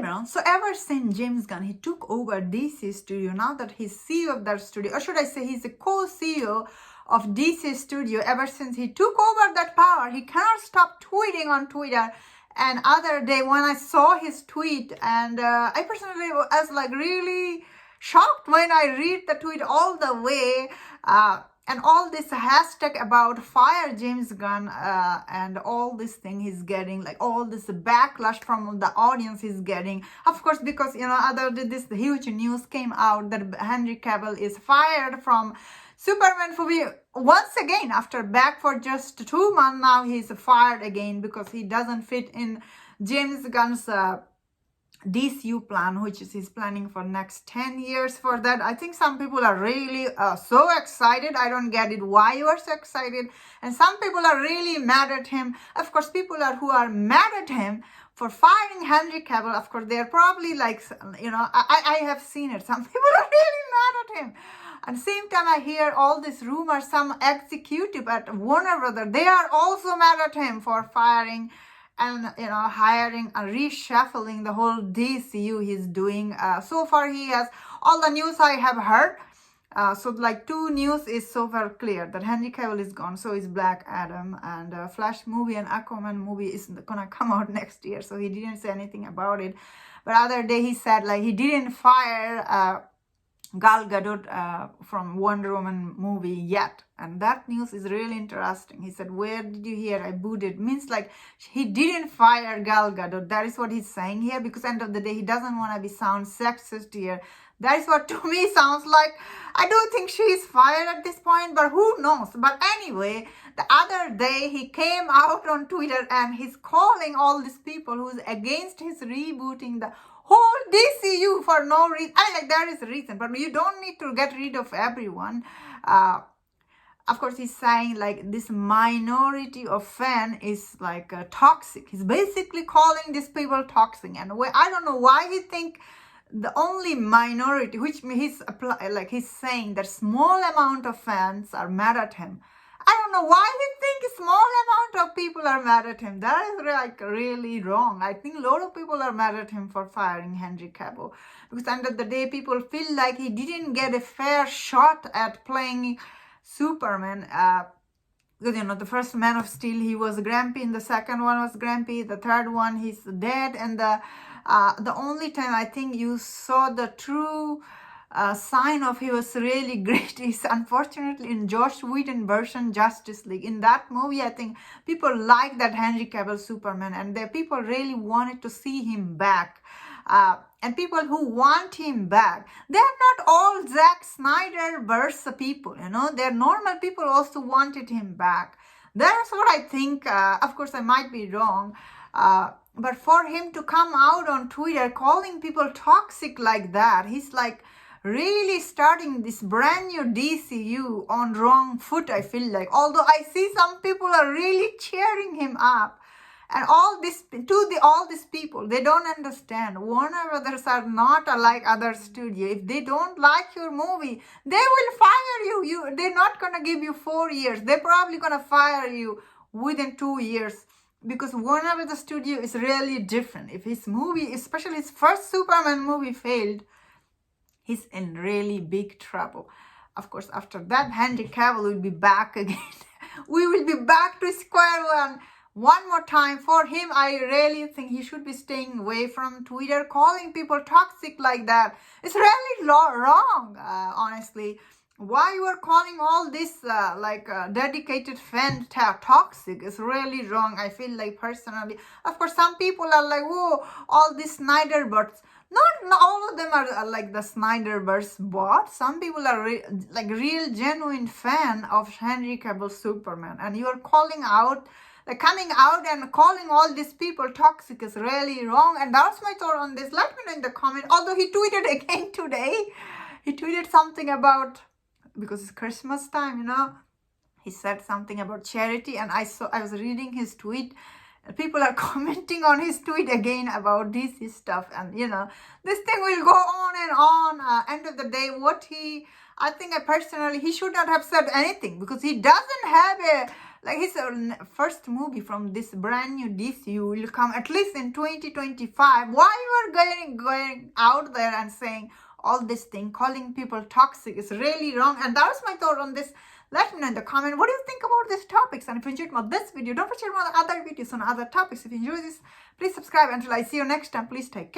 around. So ever since James Gunn, he took over DC Studio, now that he's CEO of that studio, or should I say he's the co-CEO of DC Studio, ever since he took over that power, he cannot stop tweeting on Twitter. And other day when I saw his tweet, and I personally was like really shocked when I read the tweet all the way, and all this hashtag about fire James Gunn, and all this thing he's getting, like all this backlash from the audience he's getting, of course, because other than this, the huge news came out that Henry Cavil is fired from Superman movie once again. After back for just 2 months now, he's fired again because he doesn't fit in James Gunn's DCU plan, which is he's planning for next 10 years for that. I think some people are really so excited. I don't get it why you are so excited. And some people are really mad at him. Of course, people who are mad at him for firing Henry Cavil, of course, they're probably like, I have seen it. Some people are really mad at him. At the same time, I hear all these rumors, some executive at Warner Brothers, they are also mad at him for firing and hiring and reshuffling the whole DCU he's doing. So far he has all the news I have heard. So like 2 news is so far clear, that Henry Cavill is gone, so is Black Adam, and Flash movie and Aquaman movie is gonna come out next year. So he didn't say anything about it. But other day he said like he didn't fire Gal Gadot from Wonder Woman movie yet, and that news is really interesting. He said, where did you hear I booted? Means like he didn't fire Gal Gadot. That is what he's saying here, because end of the day he doesn't want to be sound sexist here. That is what to me sounds like. I do think she is fired at this point, but who knows. But anyway, the other day he came out on Twitter and he's calling all these people who's against his rebooting the whole DCU for no reason. There is a reason, but you don't need to get rid of everyone. Of course, he's saying like this minority of fan is like toxic. He's basically calling these people toxic, and I don't know why he think the only minority, which he's saying that small amount of fans are mad at him. I don't know why he thinks small amount of people are mad at him. That is like really wrong. I think a lot of people are mad at him for firing Henry Cavill, because end of the day people feel like he didn't get a fair shot at playing Superman. Because the first Man of Steel he was grumpy, and the second one was grumpy, the third one he's dead, and the only time I think you saw the true sign of he was really great is unfortunately in Joss Whedon version Justice League. In that movie, I think people like that Henry Cavill Superman, and the people really wanted to see him back. And people who want him back, they're not all Zack Snyder verse people, they're normal people also wanted him back. That's what I think. Of course, I might be wrong. But for him to come out on Twitter calling people toxic like that, he's like really starting this brand new DCU on wrong foot, I feel like. Although I see some people are really cheering him up. And all these people, they don't understand. Warner Brothers are not like other studio. If they don't like your movie, they will fire you. They're not gonna give you 4 years. They're probably gonna fire you within 2 years. Because Warner Brothers studio is really different. If his movie, especially his first Superman movie failed, he's in really big trouble. Of course, after that, Henry Cavill will be back again. We will be back to square one more time. For him, I really think he should be staying away from Twitter, calling people toxic like that. It's really wrong, honestly. Why you are calling all this dedicated fan toxic is really wrong, I feel like, personally. Of course, some people are like, whoa, all these Snyderverse. Not all of them are like the Snyderverse bot. Some people are real genuine fan of Henry Cavill Superman, and you are calling out, coming out and calling all these people toxic is really wrong. And that's my thought on this. Let me know in the comment. Although he tweeted again today, he tweeted something about, because it's Christmas time, he said something about charity, and I was reading his tweet. People are commenting on his tweet again about DC stuff, and this thing will go on and on. End of the day, I think personally, he should not have said anything, because he doesn't have like his first movie from this brand new DCU will come at least in 2025. Why you are going out there and saying all this thing, calling people toxic is really wrong. And that was my thought on this. Let me know in the comment what do you think about these topics. And if you enjoyed this video, don't forget to check out other videos on other topics. If you enjoy this, please subscribe. Until I see you next time, please take care.